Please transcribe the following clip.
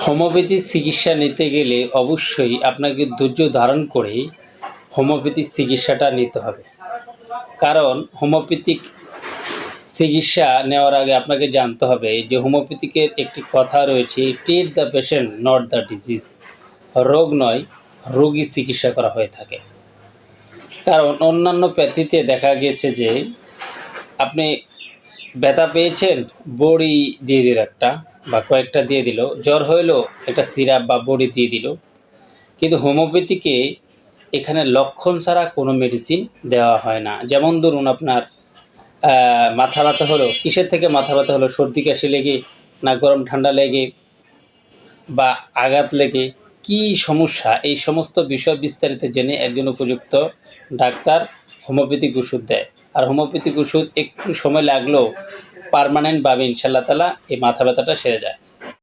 হোমিওপ্যাথির চিকিৎসা নিতে গেলে অবশ্যই আপনাকে ধৈর্য ধারণ করে হোমিওপ্যাথির চিকিৎসাটা নিতে হবে। কারণ হোমিওপ্যাথিক চিকিৎসা নেওয়ার আগে আপনাকে জানতে হবে যে হোমিওপ্যাথিকের একটি কথা রয়েছে, treat the patient not the disease. রোগ নয়, রোগীর চিকিৎসা করা হয়ে থাকে। কারণ অন্যান্য প্যাথিতে দেখা গেছে যে আপনি ব্যথা পেয়েছেন, বড়ি দিয়ে দিল একটা বা কয়েকটা দিয়ে দিল, জ্বর হইলো একটা সিরাপ বা বড়ি দিয়ে দিল। কিন্তু হোমিওপ্যাথিকে এখানে লক্ষণ ছাড়া কোনো মেডিসিন দেওয়া হয় না। যেমন ধরুন আপনার মাথা ব্যথা হলো, কিসের থেকে মাথা ব্যথা হলো? সর্দি কাশি লেগে, না গরম ঠান্ডা লেগে, বা আঘাত লেগে, কী সমস্যা, এই সমস্ত বিষয় বিস্তারিত জেনে একজন উপযুক্ত ডাক্তার হোমিওপ্যাথিক ওষুধ দেয়। আর হোমিওপ্যাথিক ওষুধ একটু সময় লাগলেও পার্মানেন্টভাবে ইনশাআল্লাহ তাআলা এই মাথা ব্যথাটা সেরে যায়।